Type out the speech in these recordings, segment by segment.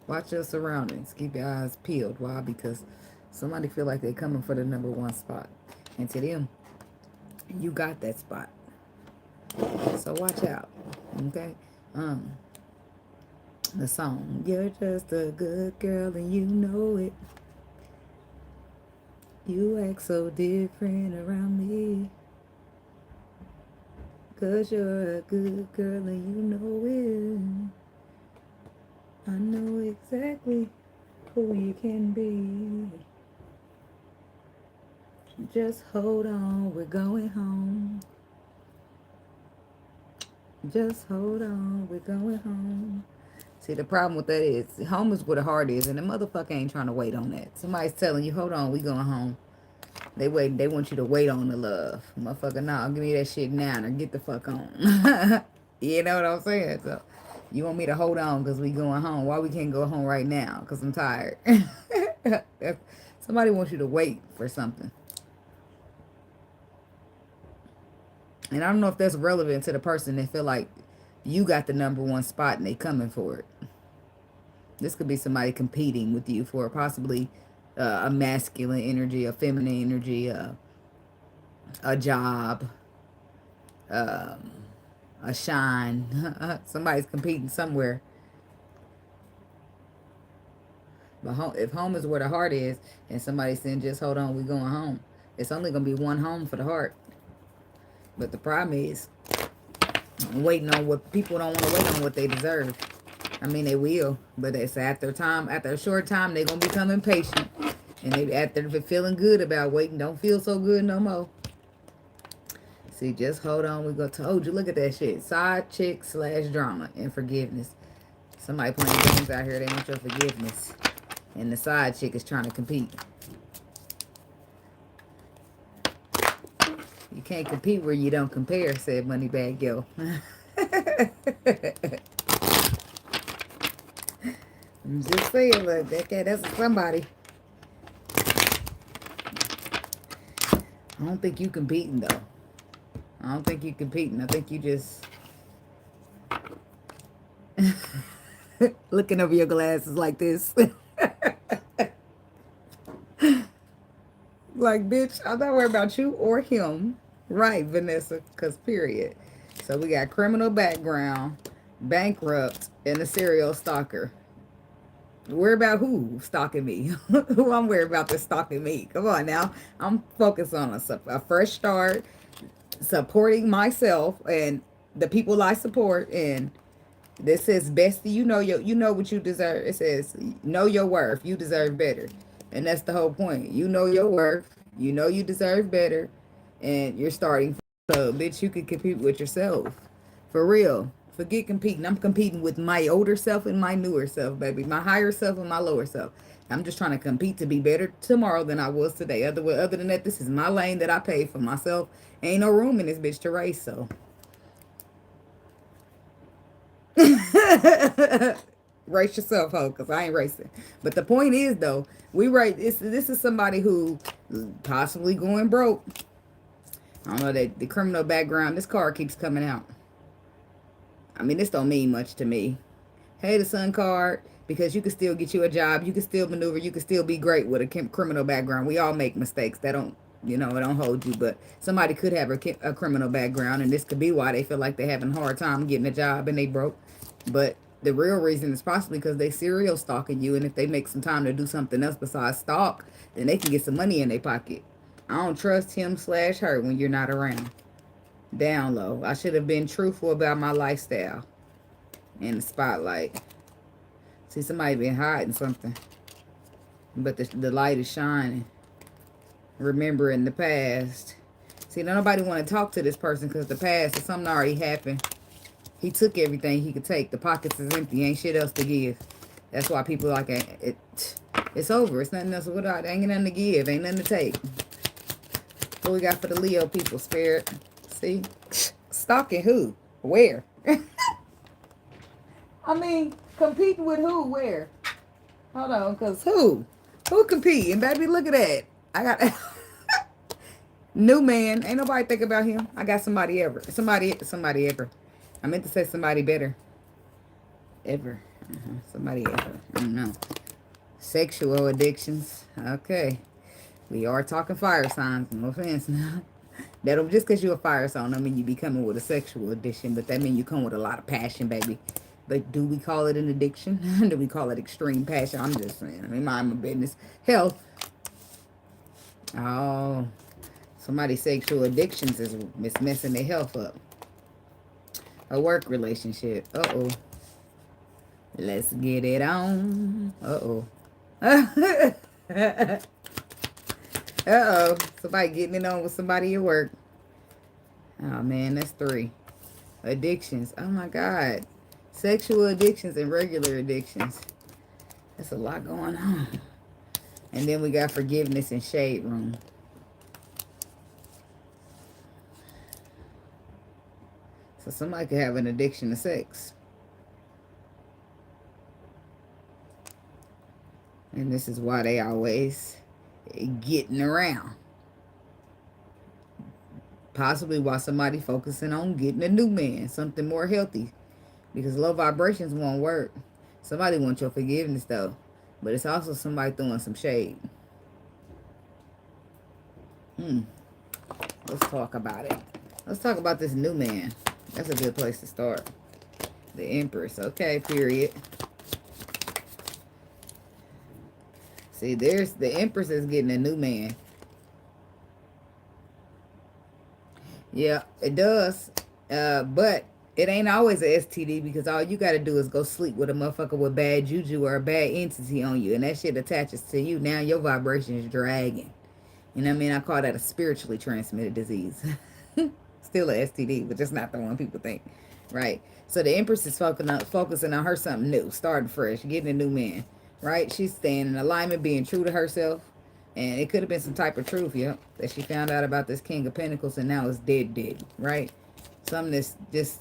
Watch your surroundings. Keep your eyes peeled. Why? Because somebody feel like they're coming for the number one spot. And to them, you got that spot. So watch out. Okay? Um, the song, you're just a good girl and you know it. You act so different around me. 'Cause you're a good girl and you know it. I know exactly who you can be. Just hold on, we're going home. Just hold on, we're going home. See, the problem with that is, home is where the heart is, and the motherfucker ain't trying to wait on that. Somebody's telling you, hold on, we going home. They want you to wait on the love. Motherfucker, nah, give me that shit now or get the fuck on. You know what I'm saying? So, you want me to hold on because we going home. Why we can't go home right now? Because I'm tired. Somebody wants you to wait for something. And I don't know if that's relevant to the person that feel like you got the number one spot and they coming for it. This could be somebody competing with you for possibly a masculine energy, a feminine energy, a job, um, a shine. Somebody's competing somewhere. But if home is where the heart is, and somebody's saying, just hold on, we going home, it's only going to be one home for the heart. But the problem is, waiting on what people don't want to wait on what they deserve. I mean, they will, but it's after a short time, they're going to become impatient. And they, after feeling good about waiting, don't feel so good no more. See, just hold on. We go told you. Look at that shit. Side chick / drama and forgiveness. Somebody playing games out here. They want your forgiveness. And the side chick is trying to compete. You can't compete where you don't compare, said Moneybag Yo. I'm just saying, look, that's somebody. I don't think you competing, though. I don't think you competing. I think you just looking over your glasses like this. Like, bitch, I'm not worried about you or him. Right, Vanessa, because period. So we got criminal background, bankrupt, and a serial stalker. Worry about who stalking me. Who I'm worried about that's stalking me. Come on now. I'm focused on a fresh start, supporting myself and the people I support. And this says, bestie, you know what you deserve. It says, know your worth. You deserve better. And that's the whole point. You know your worth. You know you deserve better. And you're starting. So, bitch, you can compete with yourself. For real. Forget competing. I'm competing with my older self and my newer self, baby. My higher self and my lower self. I'm just trying to compete to be better tomorrow than I was today. Other than that, this is my lane that I paid for myself. Ain't no room in this bitch to race, so. Race yourself, ho, because I ain't racing. But the point is, though, this is somebody who possibly going broke. I don't know, that the criminal background, this card keeps coming out. I mean, this don't mean much to me. Hey, the Sun card, because you can still get you a job. You can still maneuver. You can still be great with a criminal background. We all make mistakes. That don't, it don't hold you. But somebody could have a criminal background, and this could be why they feel like they're having a hard time getting a job and they broke. But the real reason is possibly because they serial stalking you, and if they make some time to do something else besides stalk, then they can get some money in their pocket. I don't trust him / her when you're not around. Down low. I should have been truthful about my lifestyle in the spotlight. See, somebody been hiding something. But the light is shining. Remembering the past. See, nobody want to talk to this person because the past is something already happened. He took everything he could take. The pockets is empty. Ain't shit else to give. That's why people like it. It's over. It's nothing else. Ain't nothing to give. Ain't nothing to take. What we got for the Leo people, Spirit? See? Stalking who? Where? I mean, competing with who? Where? Hold on, because who? Who competing? Baby, look at that. I got new man. Ain't nobody think about him. I got somebody ever. Somebody ever. I meant to say somebody better. Ever. Somebody else. I don't know. Sexual addictions. Okay. We are talking fire signs. No offense now. That'll just because you're a fire sign, I mean you be coming with a sexual addiction, but that means you come with a lot of passion, baby. But do we call it an addiction? Do we call it extreme passion? I'm just saying. I mean, mind my business. Hell, oh, somebody's sexual addictions is messing their health up. A work relationship. Uh-oh. Let's get it on. Uh-oh. Uh-oh. Somebody getting it on with somebody at work. Oh, man, that's 3. Addictions. Oh, my God. Sexual addictions and regular addictions. That's a lot going on. And then we got forgiveness and shade room. So somebody could have an addiction to sex. And this is why they always getting around. Possibly while somebody focusing on getting a new man, something more healthy. Because low vibrations won't work. Somebody wants your forgiveness though. But it's also somebody throwing some shade. Let's talk about it. Let's talk about this new man. That's a good place to start. The Empress. Okay, period. See, there's the Empress is getting a new man. Yeah, it does. But it ain't always a STD because all you got to do is go sleep with a motherfucker with bad juju or a bad entity on you. And that shit attaches to you. Now your vibration is dragging. You know what I mean? I call that a spiritually transmitted disease. Still a STD, but just not the one people think. Right? So the Empress is focusing on her something new. Starting fresh. Getting a new man. Right? She's staying in alignment, being true to herself. And it could have been some type of truth, that she found out about this King of Pentacles and now it's dead, right? Something that's just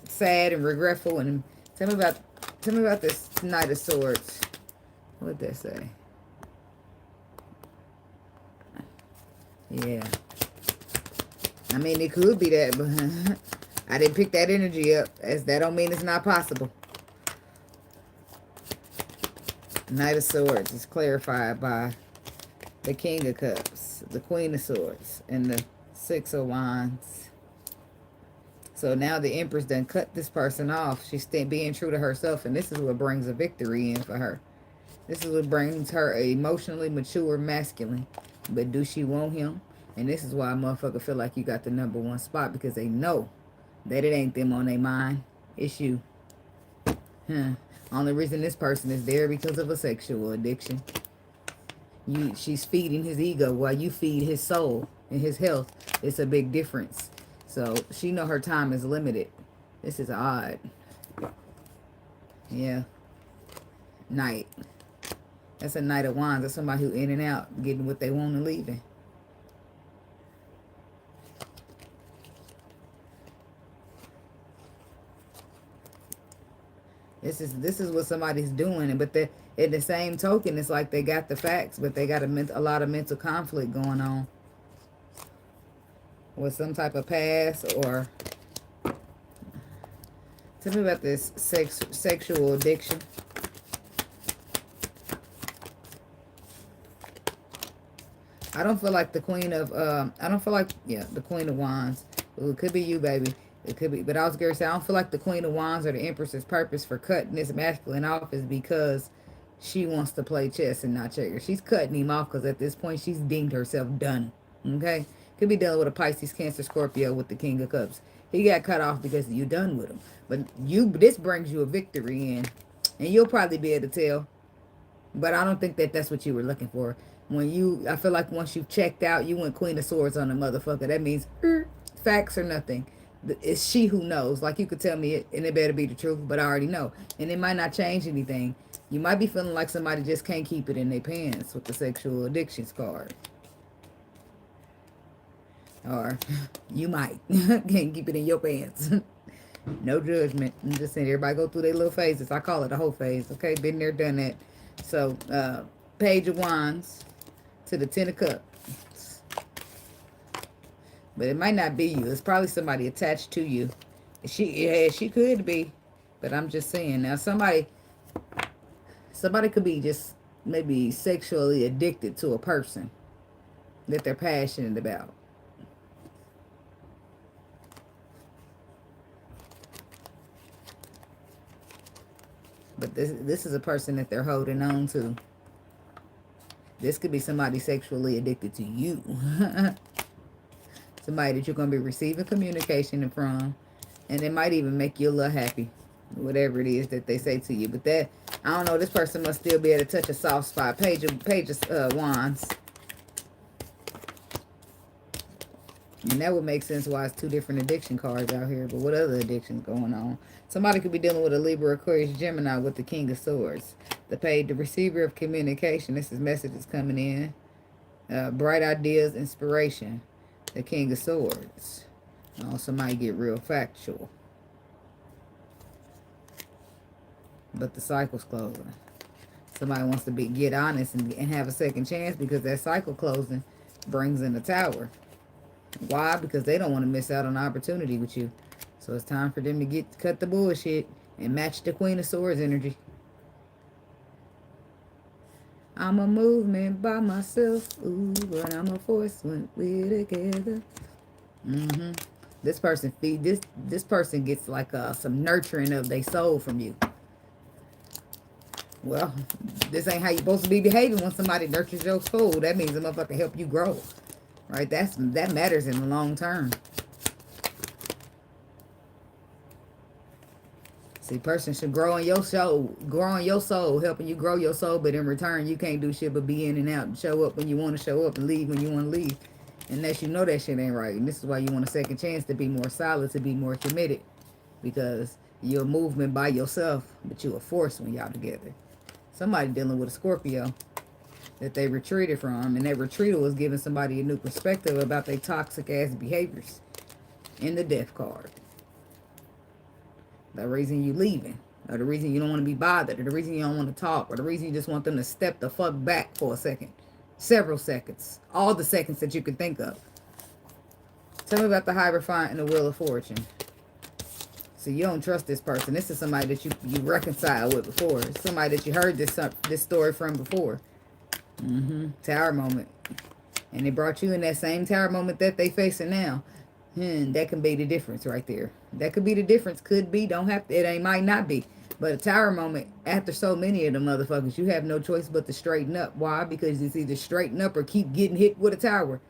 sad and regretful. And tell me about this Knight of Swords. What'd that say? Yeah. I mean, it could be that, but I didn't pick that energy up. As that don't mean it's not possible. Knight of Swords is clarified by the King of Cups, the Queen of Swords, and the Six of Wands. So now the Empress done cut this person off. She's being true to herself, and this is what brings a victory in for her. This is what brings her an emotionally mature masculine. But do she want him? And this is why a motherfucker feel like you got the #1 spot, because they know that it ain't them on their mind. It's you. Only reason this person is there because of a sexual addiction. She's feeding his ego while you feed his soul and his health. It's a big difference. So she know her time is limited. This is odd. Yeah. Knight. That's a Knight of Wands. That's somebody who in and out, getting what they want and leaving. This is what somebody's doing, but in the same token, it's like they got the facts, but they got a lot of mental conflict going on with some type of past. Or tell me about this sexual addiction. I don't feel like the Queen of I don't feel like the Queen of Wands. Ooh, it could be you, baby. It could be, but I was going to say, I don't feel like the Queen of Wands or the Empress's purpose for cutting this masculine off is because she wants to play chess and not checkers. She's cutting him off because at this point, she's deemed herself done. Okay? Could be dealing with a Pisces, Cancer, Scorpio with the King of Cups. He got cut off because you done with him. But this brings you a victory in, and you'll probably be able to tell. But I don't think that's what you were looking for. I feel like once you've checked out, you went Queen of Swords on the motherfucker. That means facts or nothing. It's she who knows. Like, you could tell me it, and it better be the truth, but I already know. And it might not change anything. You might be feeling like somebody just can't keep it in their pants with the sexual addictions card. Or you might can't keep it in your pants. No judgment. I'm just saying, everybody go through their little phases. I call it a whole phase. Okay, been there, done that. So, Page of Wands to the Ten of Cups. But it might not be you. It's probably somebody attached to you. She could be. But I'm just saying. Now, somebody Somebody could be just maybe sexually addicted to a person that they're passionate about. But this is a person that they're holding on to. This could be somebody sexually addicted to you. Somebody that you're going to be receiving communication from. And it might even make you a little happy. Whatever it is that they say to you. But that, I don't know, this person must still be able to touch a soft spot. Page of Wands. And that would make sense why it's two different addiction cards out here. But what other addictions going on? Somebody could be dealing with a Libra, Aquarius, Gemini with the King of Swords. The receiver of communication. This is messages coming in. Bright ideas, inspiration. The King of Swords. Oh, somebody get real factual. But the cycle's closing. Somebody wants to get honest and have a second chance because that cycle closing brings in the Tower. Why? Because they don't want to miss out on the opportunity with you. So it's time for them to cut the bullshit and match the Queen of Swords energy. I'm a movement by myself, ooh, but I'm a force when we're together. This person this person gets like some nurturing of their soul from you. Well, this ain't how you're supposed to be behaving when somebody nurtures your soul. That means the motherfucker help you grow. Right? That matters in the long term. See, person should grow in your soul. Grow in your soul, helping you grow your soul. But in return, you can't do shit but be in and out and show up when you want to show up and leave when you want to leave. Unless you know that shit ain't right. And this is why you want a second chance to be more solid, to be more committed. Because you're a movement by yourself, but you're a force when y'all together. Somebody dealing with a Scorpio that they retreated from. And that retreatal was giving somebody a new perspective about their toxic ass behaviors. In the Death card. The reason you leaving. Or the reason you don't want to be bothered. Or the reason you don't want to talk. Or the reason you just want them to step the fuck back for a second. Several seconds. All the seconds that you could think of. Tell me about the Hierophant and the Wheel of Fortune. So you don't trust this person. This is somebody that you reconciled with before. Somebody that you heard this story from before. Tower moment. And they brought you in that same tower moment that they facing now. That can be the difference right there. That could be the difference. Could be. Don't have to. It might not be. But a tower moment, after so many of them motherfuckers, you have no choice but to straighten up. Why? Because it's either straighten up or keep getting hit with a tower.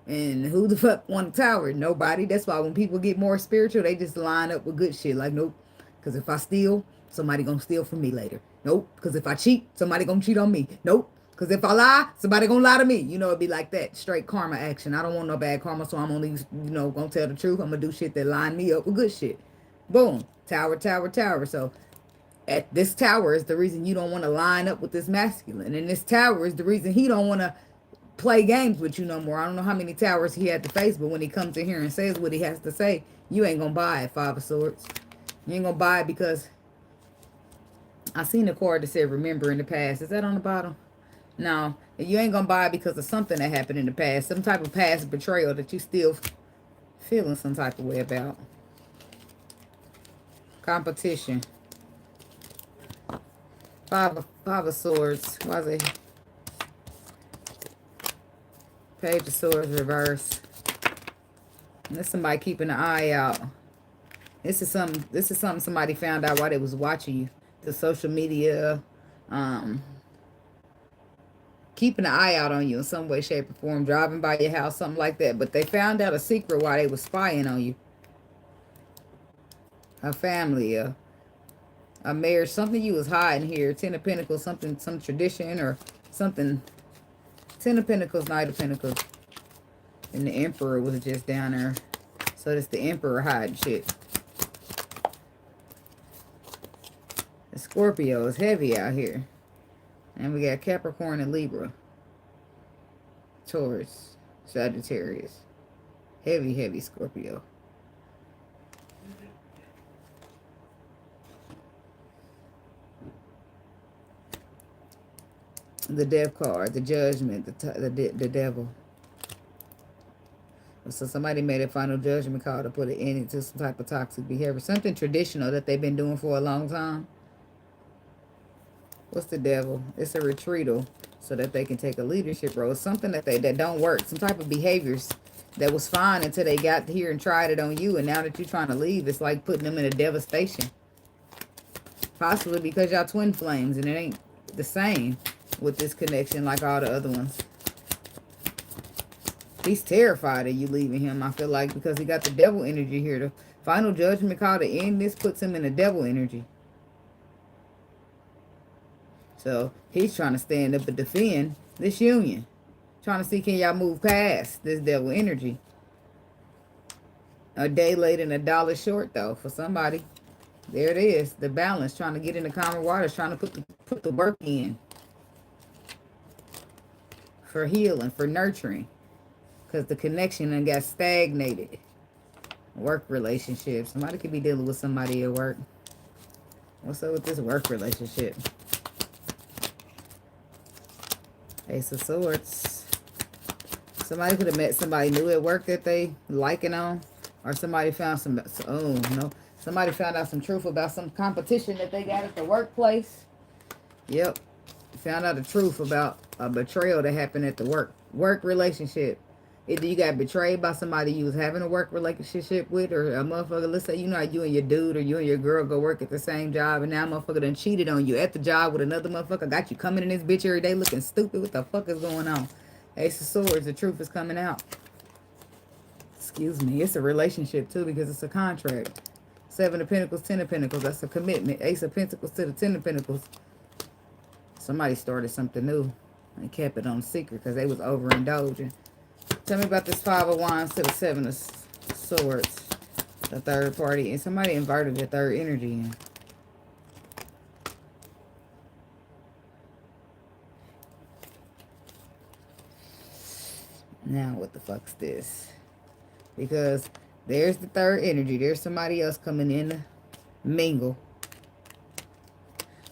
And who the fuck want a tower? Nobody. That's why when people get more spiritual, they just line up with good shit. Like, nope. Because if I steal, somebody gonna steal from me later. Nope. Because if I cheat, somebody gonna cheat on me. Nope. Because if I lie, somebody gonna lie to me. You know, it'd be like that. Straight karma action. I don't want no bad karma, so I'm only, gonna tell the truth. I'm gonna do shit that line me up with good shit. Boom. Tower, tower, tower. So, at this tower is the reason you don't want to line up with this masculine. And this tower is the reason he don't want to play games with you no more. I don't know how many towers he had to face, but when he comes in here and says what he has to say, you ain't gonna buy it, Five of Swords. You ain't gonna buy it because I seen a card that said remember in the past. Is that on the bottom? No. You ain't gonna buy it because of something that happened in the past. Some type of past betrayal that you still feeling some type of way about. Competition. Five of Swords. Why is it? Page of Swords reverse. And there's somebody keeping an eye out. This is something somebody found out while they was watching you. The social media, keeping an eye out on you in some way, shape, or form. Driving by your house, something like that. But they found out a secret while they was spying on you. A family, a marriage, something you was hiding here. Ten of Pentacles, something, some tradition or something. Ten of Pentacles, Knight of Pentacles. And the Emperor was just down there. So that's the Emperor hiding shit. The Scorpio is heavy out here. And we got Capricorn and Libra. Taurus. Sagittarius. Heavy, heavy Scorpio. The Death card, the Judgment, the Devil. So somebody made a final judgment call to put an end to some type of toxic behavior. Something traditional that they've been doing for a long time. What's the devil? It's a retreatal so that they can take a leadership role. Something that don't work. Some type of behaviors that was fine until they got here and tried it on you. And now that you're trying to leave, it's like putting them in a devastation. Possibly because y'all twin flames and it ain't the same with this connection like all the other ones. He's terrified of you leaving him, I feel like, because he got the devil energy here. The final judgment call to end this puts him in the devil energy. So he's trying to stand up and defend this union. Trying to see, can y'all move past this devil energy? A day late and a dollar short, though, for somebody. There it is. The balance. Trying to get into calmer waters. Trying to put the work in. For healing. For nurturing. Because the connection done got stagnated. Work relationship. Somebody could be dealing with somebody at work. What's up with this work relationship? Ace of Swords. Somebody could have met somebody new at work that they liking on. Or somebody found some... Oh, no. Somebody found out some truth about some competition that they got at the workplace. Yep. Found out the truth about a betrayal that happened at the work relationship. Either you got betrayed by somebody you was having a work relationship with, or a motherfucker, let's say, you know, how you and your dude or you and your girl go work at the same job, and now a motherfucker done cheated on you at the job with another motherfucker, got you coming in this bitch every day looking stupid. What the fuck is going on? Ace of Swords, the truth is coming out. Excuse me. It's a relationship, too, because it's a contract. 7 of Pentacles, 10 of Pentacles. That's a commitment. Ace of Pentacles to the 10 of Pentacles. Somebody started something new and kept it on secret because they was overindulging. Tell me about this 5 of Wands to the 7 of Swords. The third party. And somebody inverted the third energy in. Now what the fuck's this? Because there's the third energy. There's somebody else coming in to mingle.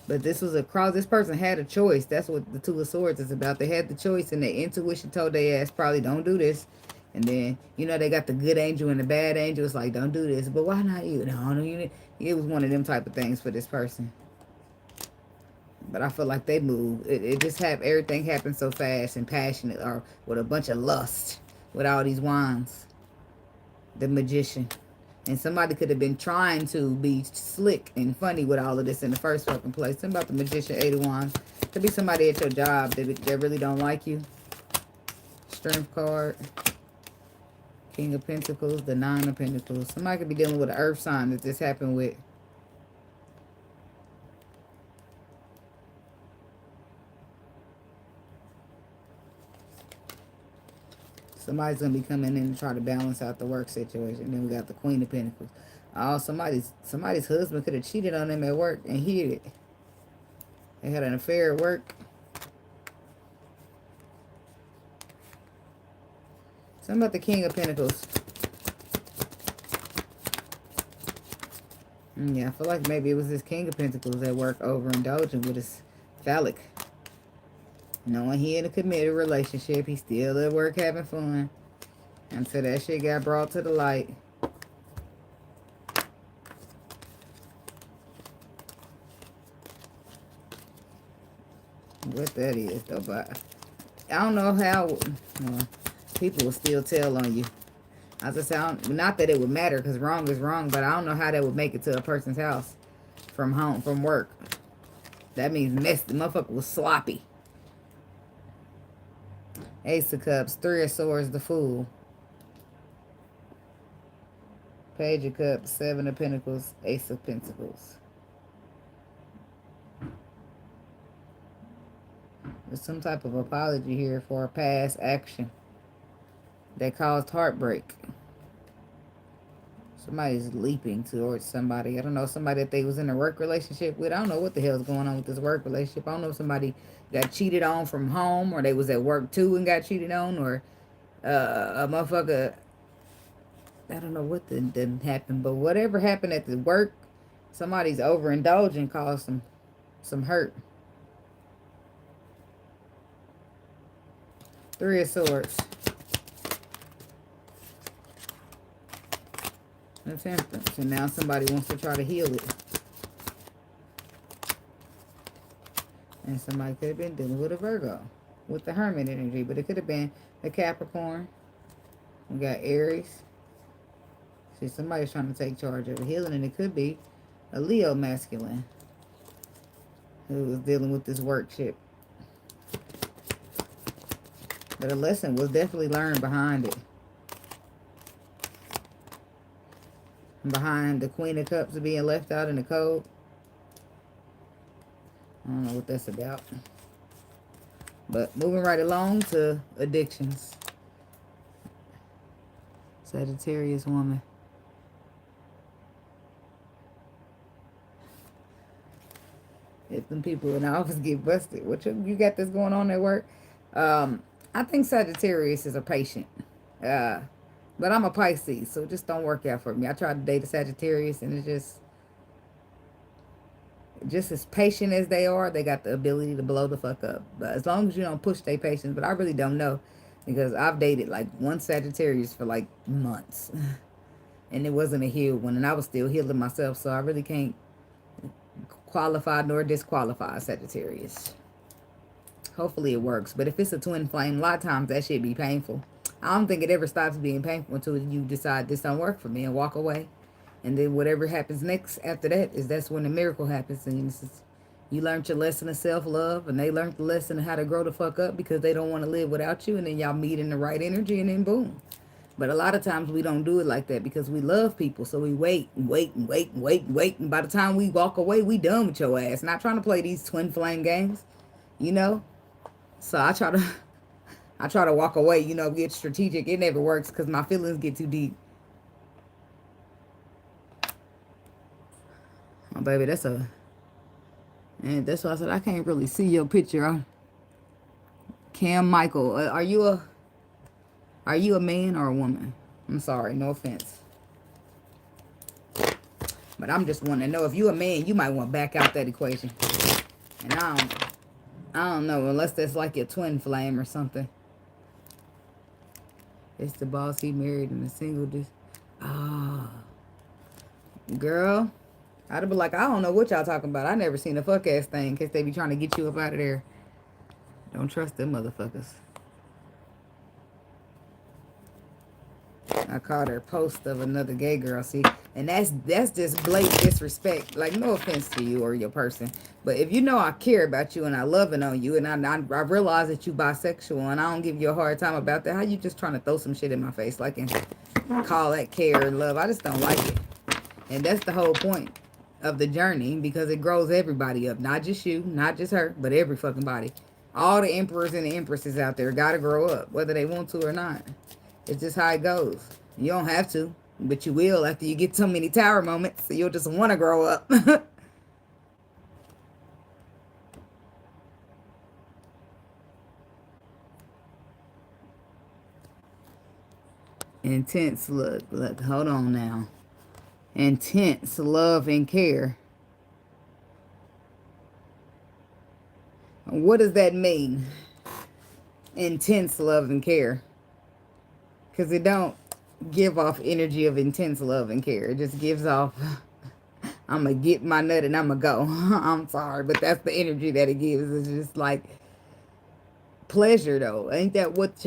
But this was a cross. This person had a choice. That's what the 2 of Swords is about. They had the choice and their intuition told their ass probably don't do this. And then, you know, they got the good angel and the bad angel. It's like, don't do this. But why not you? No, you. It was one of them type of things for this person. But I feel like they moved. It just everything happened so fast and passionate, or with a bunch of lust with all these wands. The Magician. And somebody could have been trying to be slick and funny with all of this in the first fucking place. Something about the Magician, 8 of Wands. Could be somebody at your job that really don't like you. Strength card. King of Pentacles, the 9 of Pentacles. Somebody could be dealing with an earth sign that this happened with. Somebody's going to be coming in to try to balance out the work situation. Then we got the Queen of Pentacles. Oh, somebody's husband could have cheated on them at work and hid it. They had an affair at work. Something about the King of Pentacles. Yeah, I feel like maybe it was this King of Pentacles at work overindulging with his phallic. Knowing he in a committed relationship, he's still at work having fun. Until that shit got brought to the light. What that is, though, but I don't know how people will still tell on you. I just sound, not that it would matter, because wrong is wrong, but I don't know how that would make it to a person's house from home, from work. That means the motherfucker was sloppy. Ace of Cups, 3 of Swords, the Fool. Page of Cups, 7 of Pentacles, Ace of Pentacles. There's some type of apology here for a past action that caused heartbreak. Somebody's leaping towards somebody. I don't know, somebody that they was in a work relationship with. I don't know what the hell is going on with this work relationship. I don't know if somebody got cheated on from home, or they was at work too and got cheated on, or a motherfucker. I don't know what didn't happen, but whatever happened at the work, somebody's overindulging caused some hurt. 3 of Swords. And Temperance. And now somebody wants to try to heal it. And somebody could have been dealing with a Virgo with the Hermit energy, but it could have been a Capricorn. We got Aries. See, somebody's trying to take charge of the healing, and it could be a Leo masculine who was dealing with this work ship. But a lesson was definitely learned behind it. Behind the Queen of Cups being left out in the cold. I don't know what that's about. But moving right along to addictions. Sagittarius woman. If them people in the office get busted, what you got this going on at work? I think Sagittarius is a patient. But I'm a Pisces, so it just don't work out for me. I tried to date a Sagittarius, and it's just as patient as they are, they got the ability to blow the fuck up. But as long as you don't push their patience, but I really don't know, because I've dated like one Sagittarius for like months, and it wasn't a healed one, and I was still healing myself, so I really can't qualify nor disqualify Sagittarius. Hopefully it works, but if it's a twin flame, a lot of times that shit be painful. I don't think it ever stops being painful until you decide this don't work for me and walk away. And then whatever happens next after that that's when the miracle happens. And you learned your lesson of self-love, and they learned the lesson of how to grow the fuck up because they don't want to live without you. And then y'all meet in the right energy, and then boom. But a lot of times we don't do it like that because we love people. So we wait and wait and wait and wait and wait. And by the time we walk away, we done with your ass. Not trying to play these twin flame games, you know? So I try to walk away, you know, get strategic. It never works because my feelings get too deep. Oh, baby, and that's why I said I can't really see your picture. Cam Michael, are you a man or a woman? I'm sorry, no offense. But I'm just wanting to know, if you a man, you might want to back out that equation. And I don't know, unless that's like your twin flame or something. It's the boss, he married and a single. Girl, I'd be like, I don't know what y'all talking about. I never seen a fuck ass thing in case they be trying to get you up out of there. Don't trust them motherfuckers. I caught her post of another gay girl, see, and that's just blatant disrespect. Like, no offense to you or your person, but if you know I care about you and I love it on you, and I realize that you bisexual, and I don't give you a hard time about that, how you just trying to throw some shit in my face, like, and call that care and love? I just don't like it, and that's the whole point of the journey, because it grows everybody up, not just you, not just her, but every fucking body. All the emperors and the empresses out there gotta grow up, whether they want to or not. It's just how it goes. You don't have to, but you will after you get so many tower moments. So you'll just want to grow up. Intense look, hold on now. Intense love and care. What does that mean? Intense love and care. Because it don't give off energy of intense love and care. It just gives off, I'm going to get my nut and I'm going to go. I'm sorry, but that's the energy that it gives. It's just like pleasure, though. Ain't that what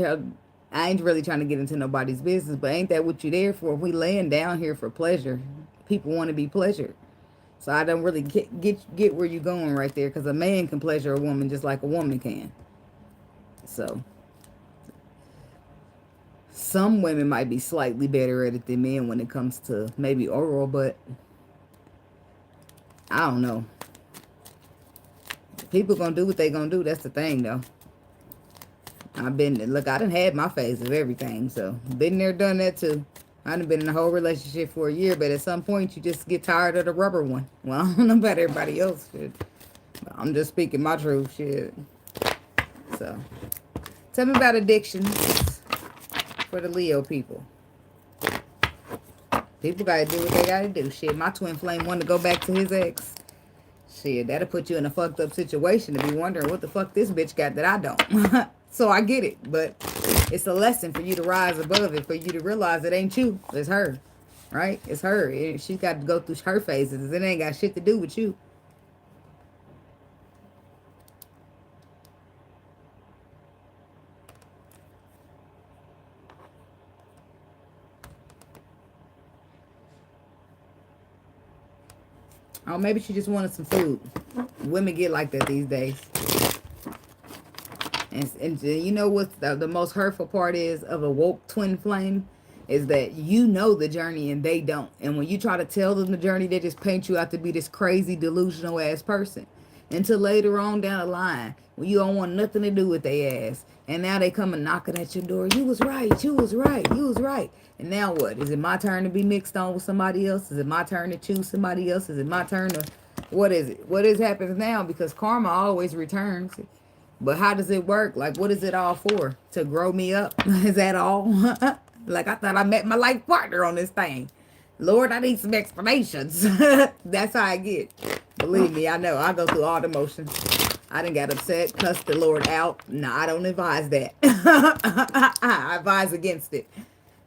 I ain't really trying to get into nobody's business, but ain't that what you're there for? We laying down here for pleasure. People want to be pleasured. So I don't really get where you're going right there, because a man can pleasure a woman just like a woman can. So some women might be slightly better at it than men when it comes to maybe oral, but I don't know. People gonna do what they gonna do. That's the thing, though. I done had my phase of everything, so been there, done that too. I done been in a whole relationship for a year, but at some point you just get tired of the rubber one. Well, I don't know about everybody else, shit. I'm just speaking my truth, shit. So, tell me about addictions for the Leo people. People gotta do what they gotta do. Shit, my twin flame wanted to go back to his ex. Shit, that'll put you in a fucked up situation to be wondering what the fuck this bitch got that I don't. So I get it, but it's a lesson for you to rise above it, for you to realize it ain't you, it's her, right? It's her. She's got to go through her phases. It ain't got shit to do with you. Oh, maybe she just wanted some food. Women get like that these days. And you know what the most hurtful part is of a woke twin flame? Is that you know the journey and they don't. And when you try to tell them the journey, they just paint you out to be this crazy, delusional ass person. Until later on down the line, when you don't want nothing to do with their ass. And now they come and knocking at your door. You was right, you was right, you was right. And now what? Is it my turn to be mixed on with somebody else? Is it my turn to choose somebody else? Is it my turn to... What is it? What is happens now? Because karma always returns. But how does it work? Like, what is it all for? To grow me up? Is that all? Like, I thought I met my life partner on this thing. Lord, I need some explanations. That's how I get. Believe me, I know. I go through all the motions. I done got upset, cussed the Lord out. No, I don't advise that. I advise against it.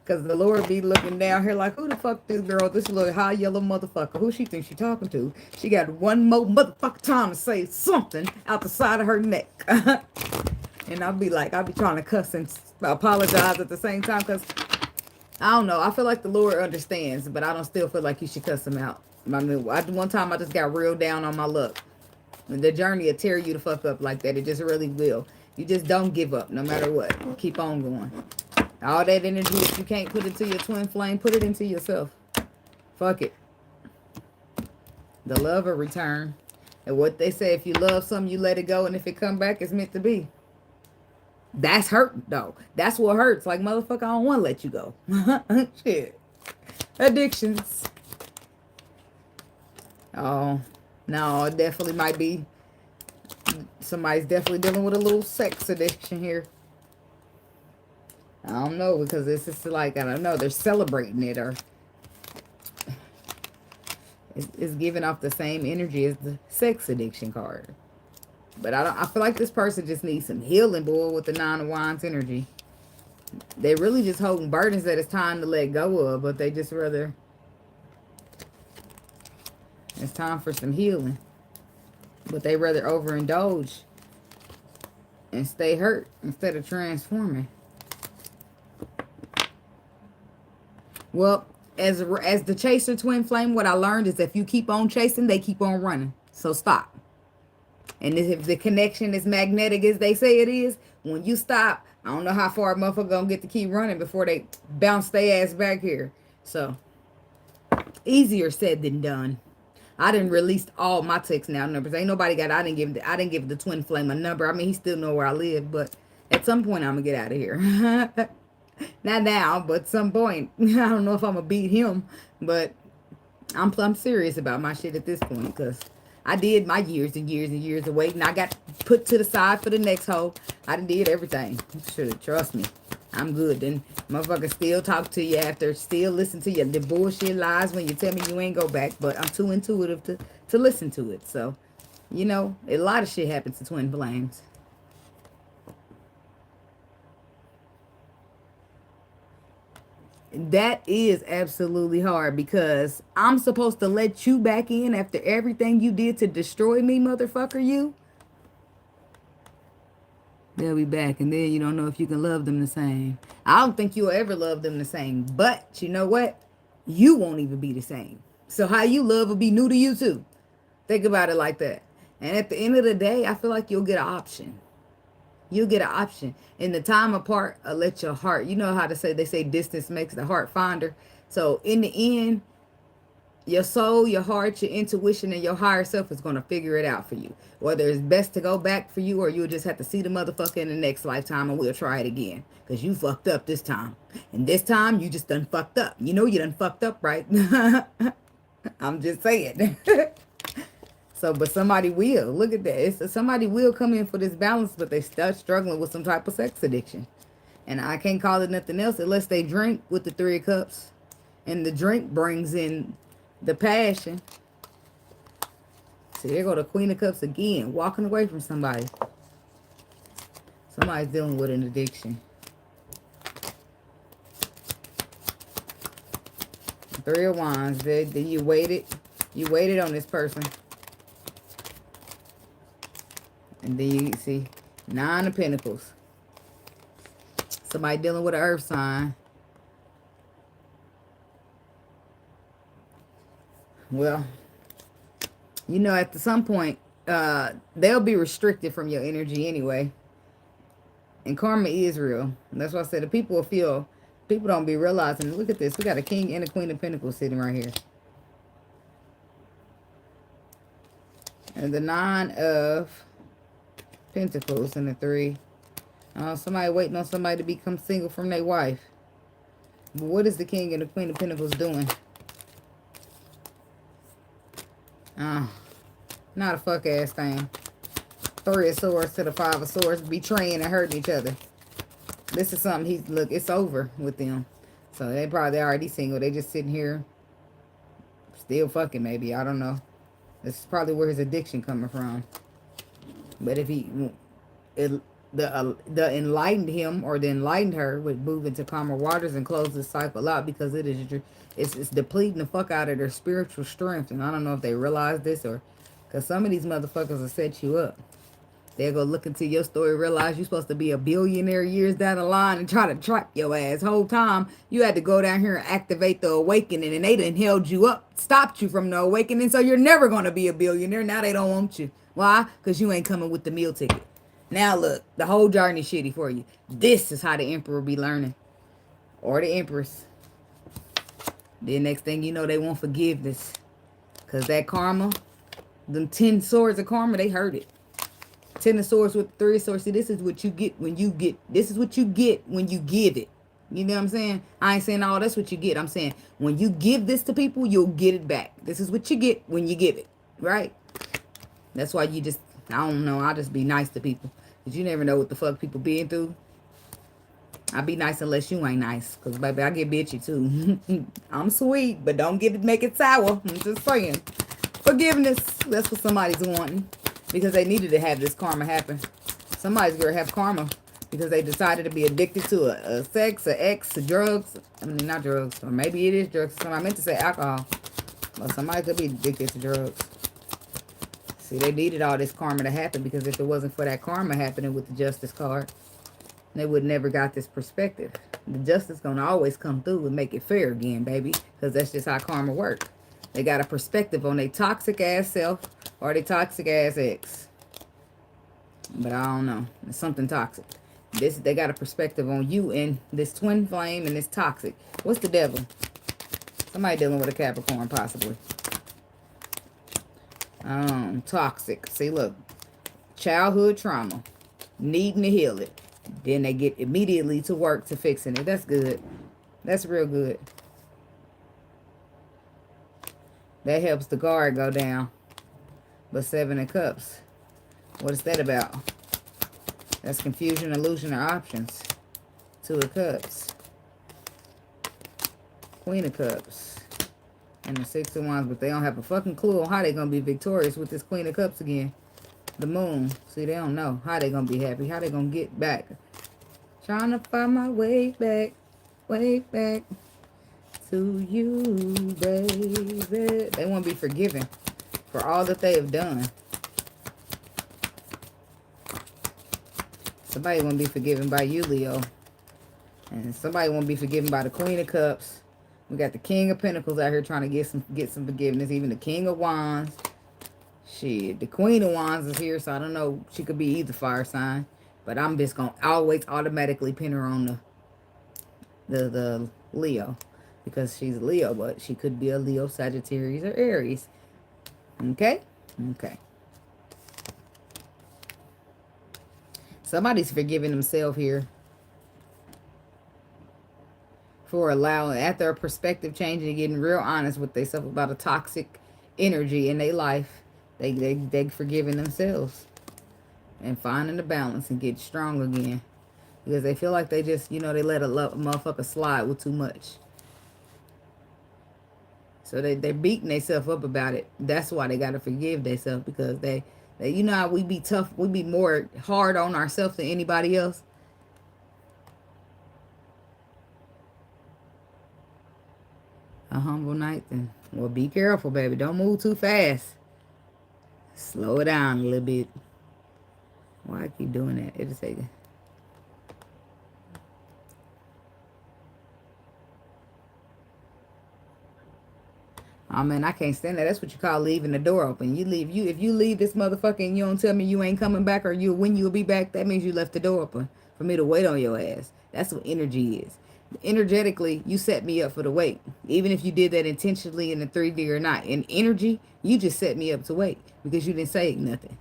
Because the Lord be looking down here like, who the fuck this girl, this little high yellow motherfucker? Who she thinks she talking to? She got one more motherfucker time to say something out the side of her neck. And I'll be like, I'll be trying to cuss and apologize at the same time. Because, I don't know. I feel like the Lord understands. But I don't still feel like you should cuss him out. I mean, one time I just got real down on my luck. The journey will tear you the fuck up like that. It just really will. You just don't give up no matter what. Keep on going. All that energy that you can't put into your twin flame, put it into yourself. Fuck it. The love will return. And what they say, if you love something, you let it go. And if it come back, it's meant to be. That's hurt, though. That's what hurts. Like, motherfucker, I don't want to let you go. Shit. Addictions. Oh, no, it definitely might be. Somebody's definitely dealing with a little sex addiction here. I don't know, because it's just like, I don't know, they're celebrating it, or it's giving off the same energy as the sex addiction card. But I feel like this person just needs some healing, boy, with the Nine of Wands energy. They really just holding burdens that it's time to let go of, but they just rather, it's time for some healing. But they rather overindulge and stay hurt instead of transforming. Well, as the chaser twin flame, what I learned is if you keep on chasing, they keep on running. So stop. And if the connection is magnetic as they say it is, when you stop, I don't know how far a motherfucker gonna get to keep running before they bounce their ass back here. So, easier said than done. I didn't release all my text now numbers. Ain't nobody got. I didn't give the twin flame a number. I mean, he still know where I live, but at some point I'm gonna get out of here. Not now, but at some point. I don't know if I'm gonna beat him, but I'm serious about my shit at this point, because I did my years and years and years of waiting. I got put to the side for the next hoe. I done did everything. Should trust me. I'm good. Then motherfucker still talk to you after, still listen to you. The bullshit lies when you tell me you ain't go back, but I'm too intuitive to listen to it. So, you know, a lot of shit happens to twin flames. That is absolutely hard, because I'm supposed to let you back in after everything you did to destroy me, motherfucker, you. They'll be back, and then you don't know if you can love them the same. I don't think you'll ever love them the same, but you know what? You won't even be the same. So how you love will be new to you too. Think about it like that. And at the end of the day, I feel like you'll get an option. You'll get an option. In the time apart, let your heart, you know how to say, they say distance makes the heart fonder. So in the end, your soul, your heart, your intuition, and your higher self is going to figure it out for you. Whether it's best to go back for you, or you'll just have to see the motherfucker in the next lifetime, and we'll try it again. Because you fucked up this time. And this time, you just done fucked up. You know you done fucked up, right? I'm just saying. So, but somebody will. Look at that. Somebody will come in for this balance, but they start struggling with some type of sex addiction. And I can't call it nothing else unless they drink with the Three of Cups. And the drink brings in the passion. See, there go the Queen of Cups again. Walking away from somebody. Somebody's dealing with an addiction. Three of Wands. Then you waited. You waited on this person. And then you see Nine of Pentacles. Somebody dealing with an earth sign. Well, You know, at some point, they'll be restricted from your energy anyway. And karma is real. That's why I said the people will feel, people don't be realizing. Look at this. We got a king and a queen of pentacles sitting right here. And the 9 of pentacles and the 3. Somebody waiting on somebody to become single from their wife. But what is the king and the queen of pentacles doing? Not a fuck ass thing. 3 of swords to the 5 of swords, betraying and hurting each other. This is something look, it's over with them. So they probably already single. They just sitting here still fucking, maybe. I don't know. This is probably where his addiction coming from. But if the enlightened him or the enlightened her would move into calmer waters and close this cycle out, because it's depleting the fuck out of their spiritual strength. And I don't know if they realize this, or because some of these motherfuckers will set you up. They'll go look into your story, realize you're supposed to be a billionaire years down the line, and try to trap your ass. Whole time you had to go down here and activate the awakening, and they done held you up, stopped you from the awakening, so you're never going to be a billionaire. Now they don't want you. Why? Because you ain't coming with the meal ticket. Now look, the whole journey shitty for you. This is how the emperor be learning. Or the empress. Then next thing you know, they want forgiveness. Because that karma, them 10 swords of karma, they hurt it. 10 of swords with 3 of swords. See, this is what you get when you get. This is what you get when you give it. You know what I'm saying? I ain't saying, oh, that's what you get. I'm saying, when you give this to people, you'll get it back. This is what you get when you give it. Right? That's why you just, I don't know, I'll just be nice to people. Because you never know what the fuck people being through. I'll be nice unless you ain't nice. Because, baby, I get bitchy, too. I'm sweet, but don't make it sour. I'm just saying. Forgiveness. That's what somebody's wanting. Because they needed to have this karma happen. Somebody's going to have karma because they decided to be addicted to a sex, a ex, a drugs. I mean, not drugs. Or maybe it is drugs. I meant to say alcohol. But somebody could be addicted to drugs. See, they needed all this karma to happen, because if it wasn't for that karma happening with the justice card, they would never got this perspective. The justice going to always come through and make it fair again, baby. Because that's just how karma works. They got a perspective on their toxic ass self or their toxic ass ex. But I don't know. It's something toxic. They got a perspective on you and this twin flame and this toxic. What's the devil? Somebody dealing with a Capricorn, possibly. Toxic. See, look. Childhood trauma. Needing to heal it. Then they get immediately to work to fixing it. That's good. That's real good. That helps the guard go down. But 7 of Cups. What is that about? That's confusion, illusion, or options. 2 of Cups. Queen of Cups. And the 6 of Wands. But they don't have a fucking clue on how they're going to be victorious with this Queen of Cups again. The Moon. See, they don't know how they're going to be happy. How they're going to get back. Trying to find my way back. Way back. To you, baby. They want to be forgiven for all that they have done. Somebody want to be forgiven by you, Leo. And somebody want to be forgiven by the Queen of Cups. We got the King of Pentacles out here trying to get some forgiveness. Even the King of Wands. Shit, the Queen of Wands is here, so I don't know. She could be either fire sign. But I'm just going to always automatically pin her on the Leo. Because she's Leo, but she could be a Leo, Sagittarius, or Aries. Okay? Okay. Somebody's forgiving themselves here. For allowing, at their perspective changing and getting real honest with themselves about a toxic energy in their life. They forgiving themselves. And finding the balance and get strong again. Because they feel like they just, they let a motherfucker slide with too much. So they're beating themselves up about it. That's why they got to forgive themselves. Because they, you know how we be tough. We be more hard on ourselves than anybody else. A humble night then. Well, be careful, baby. Don't move too fast. Slow it down a little bit. Why I keep doing that? It'll say... Oh man, I can't stand that. That's what you call leaving the door open. If you leave this motherfucker and you don't tell me you ain't coming back or when you'll be back, that means you left the door open for me to wait on your ass. That's what energy is. Energetically, you set me up for the wait. Even if you did that intentionally in the 3D or not. In energy, you just set me up to wait because you didn't say nothing.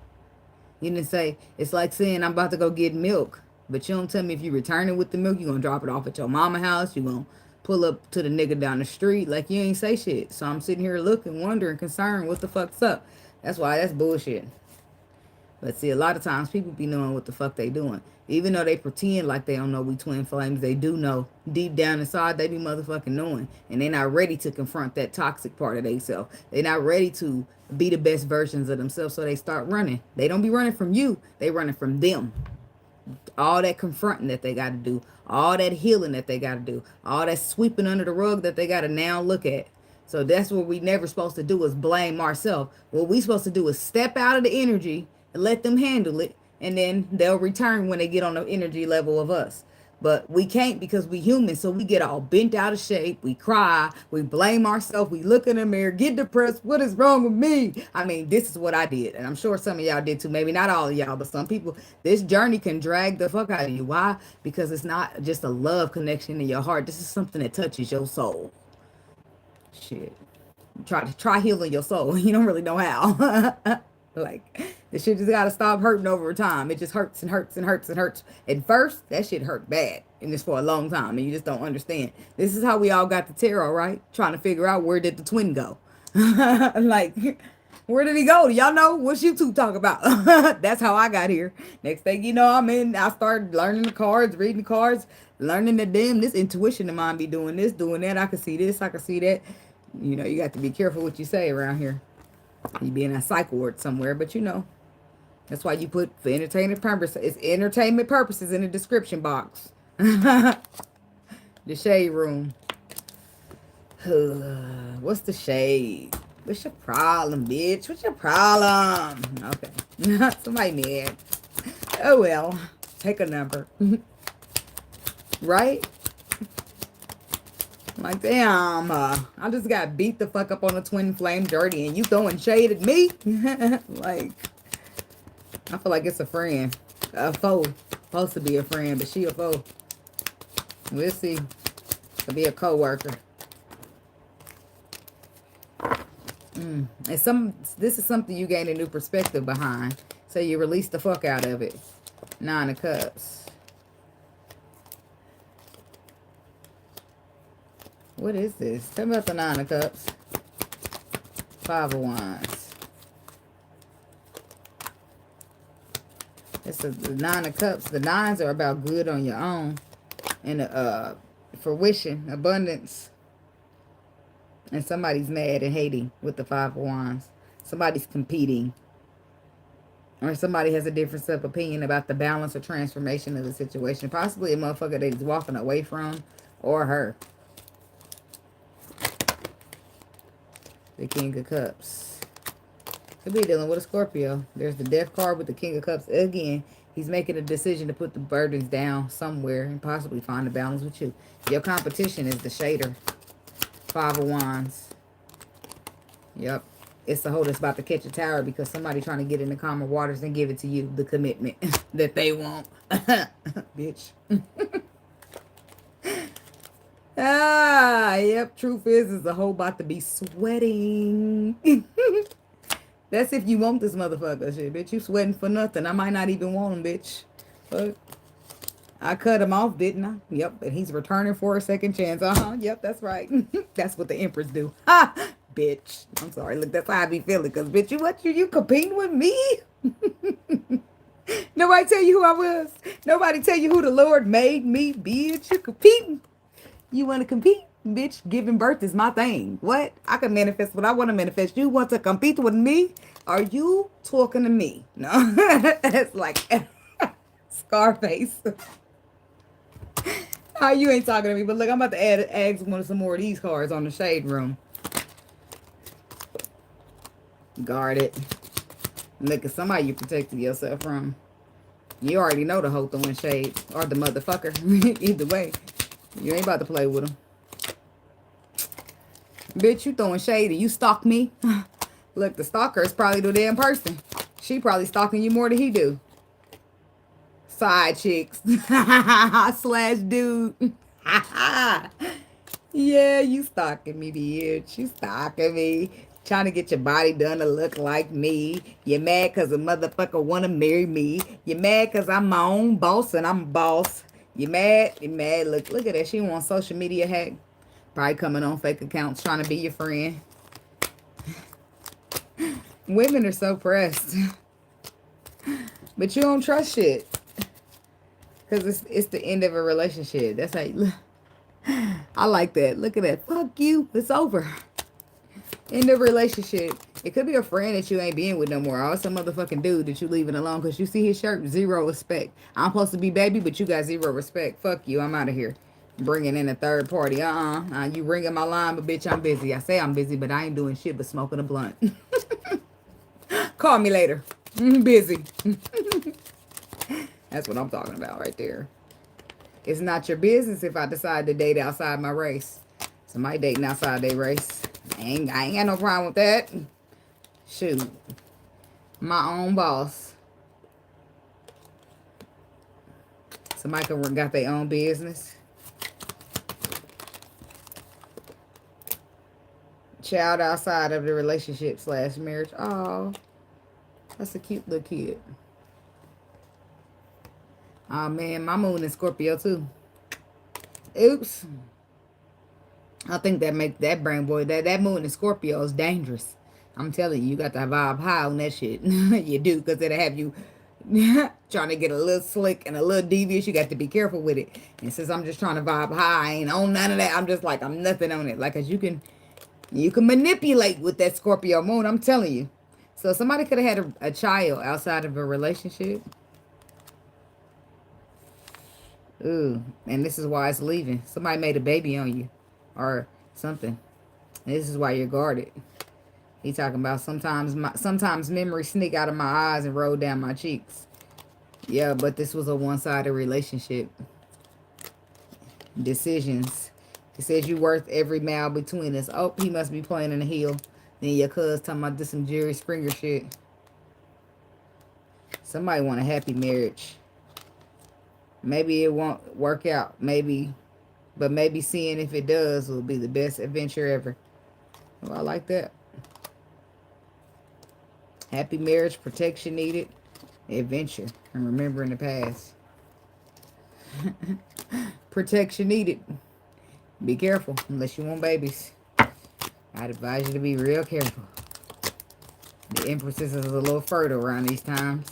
You didn't say, it's like saying I'm about to go get milk, but you don't tell me if you returning with the milk, you're going to drop it off at your mama house, you're going to pull up to the nigga down the street, like you ain't say shit. So I'm sitting here looking, wondering, concerned, what the fuck's up? That's why that's bullshit. But see, a lot of times people be knowing what the fuck they doing. Even though they pretend like they don't know we twin flames, they do know. Deep down inside, they be motherfucking knowing. And they not ready to confront that toxic part of themselves. They not ready to be the best versions of themselves, so they start running. They don't be running from you. They running from them. All that confronting that they got to do. All that healing that they got to do. All that sweeping under the rug that they got to now look at. So that's what we never supposed to do, is blame ourselves. What we supposed to do is step out of the energy and let them handle it, and then they'll return when they get on the energy level of us. But we can't because we human, so we get all bent out of shape. We cry. We blame ourselves. We look in the mirror, get depressed. What is wrong with me? I mean, this is what I did, and I'm sure some of y'all did too. Maybe not all of y'all, but some people. This journey can drag the fuck out of you. Why? Because it's not just a love connection in your heart. This is something that touches your soul. Shit. Try healing your soul. You don't really know how. Like, this shit just gotta stop hurting over time. It just hurts and hurts and hurts and hurts. At first, that shit hurt bad. And it's for a long time. And you just don't understand. This is how we all got the tarot, right? Trying to figure out, where did the twin go? Like, where did he go? Do y'all know? What you two talk about? That's how I got here. Next thing you know, I started learning the cards, reading the cards, learning that this intuition of mine be doing this, doing that. I can see this, I can see that. You know, you got to be careful what you say around here. You be in a psych ward somewhere, but you know. That's why you put for entertainment purposes. It's entertainment purposes in the description box. The shade room. What's the shade? What's your problem, bitch? What's your problem? Okay. Somebody mad. Oh well. Take a number. Right? Like, damn, I just got beat the fuck up on a twin flame dirty and you throwing shade at me? Like, I feel like it's a friend. A foe. Supposed to be a friend, but she a foe. We'll see. Could be a co-worker. This is something you gain a new perspective behind. So you release the fuck out of it. 9 of Cups. What is this? Tell me about the 9 of Cups. 5 of Wands. It's the 9 of Cups. The 9s are about good on your own. And fruition, abundance. And somebody's mad and hating with the 5 of Wands. Somebody's competing. Or somebody has a difference of opinion about the balance or transformation of the situation. Possibly a motherfucker that he's walking away from, or her. The King of Cups. Could be dealing with a Scorpio. There's the Death card with the King of Cups. Again, he's making a decision to put the burdens down somewhere and possibly find a balance with you. Your competition is the Shader. 5 of Wands. Yep. It's the hoe that's about to catch a tower because somebody trying to get in the calmer waters and give it to you. The commitment that they want. Bitch. Yep. Truth is the hoe about to be sweating. That's if you want this motherfucker shit, bitch. You sweating for nothing. I might not even want him, bitch. But I cut him off, didn't I? Yep. And he's returning for a second chance. Yep, that's right. That's what the Empress do. Ha! Bitch. I'm sorry. Look, that's how I be feeling. Because, bitch, you competing with me? Nobody tell you who I was. Nobody tell you who the Lord made me, bitch. You competing. You want to compete? Bitch, giving birth is my thing. What? I can manifest what I want to manifest. You want to compete with me? Are you talking to me? No. It's like Scarface. How you ain't talking to me? But look, I'm about to add some more of these cards on the shade room. Guard it. Look at somebody you protected yourself from. You already know the hoe throwing shade. Or the motherfucker. Either way. You ain't about to play with them. Bitch, you throwing shade and you stalk me? Look, the stalker is probably the damn person. She probably stalking you more than he do. Side chicks. Slash dude. Yeah, you stalking me, bitch. You stalking me. Trying to get your body done to look like me. You mad because a motherfucker want to marry me. You mad because I'm my own boss and I'm a boss. You mad? You mad? Look at that. She wants social media hack. Probably coming on fake accounts trying to be your friend. Women are so pressed. But you don't trust shit. Because it's the end of a relationship. That's how you... I like that. Look at that. Fuck you. It's over. End of relationship. It could be a friend that you ain't being with no more. Or some motherfucking dude that you leaving alone because you see his shirt. Zero respect. I'm supposed to be baby, but you got zero respect. Fuck you. I'm out of here. Bringing in a third party. You ringing my line, but bitch, I'm busy. I say I'm busy, but I ain't doing shit but smoking a blunt. Call me later. Busy. That's what I'm talking about right there. It's not your business if I decide to date outside my race. Somebody dating outside their race. I ain't got no problem with that. Shoot. My own boss. Somebody got their own business. Child outside of the relationship / marriage. Oh, that's a cute little kid. Oh, man, my moon is Scorpio, too. Oops. I think that brain boy, that moon in Scorpio is dangerous. I'm telling you, you got to vibe high on that shit. You do, because it'll have you trying to get a little slick and a little devious. You got to be careful with it. And since I'm just trying to vibe high, I ain't on none of that. I'm just like, I'm nothing on it. Like, cause you can manipulate with that Scorpio moon. I'm telling you. So somebody could have had a child outside of a relationship. Ooh, and this is why it's leaving. Somebody made a baby on you or something. And this is why you're guarded. He talking about sometimes memories sneak out of my eyes and roll down my cheeks. Yeah, but this was a one-sided relationship. Decisions. It says you worth every mile between us. Oh, he must be playing in the heel. Then your cuz talking about this some Jerry Springer shit. Somebody want a happy marriage. Maybe it won't work out. Maybe. But maybe seeing if it does will be the best adventure ever. Well, I like that. Happy marriage, protection needed, adventure, and remembering the past. Protection needed. Be careful, unless you want babies. I'd advise you to be real careful. The Empress is a little fertile around these times.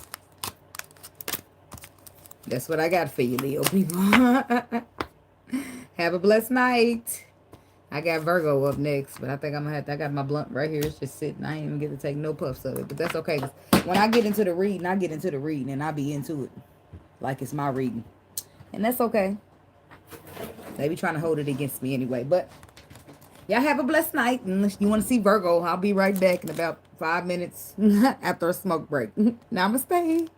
That's what I got for you, Leo people. Have a blessed night. I got Virgo up next, but I think I'm going to have to... I got my blunt right here. It's just sitting. I ain't even get to take no puffs of it, but that's okay. When I get into the reading, and I be into it like it's my reading. And that's okay. They be trying to hold it against me anyway, but y'all have a blessed night. Unless you want to see Virgo, I'll be right back in about 5 minutes after a smoke break. Namaste.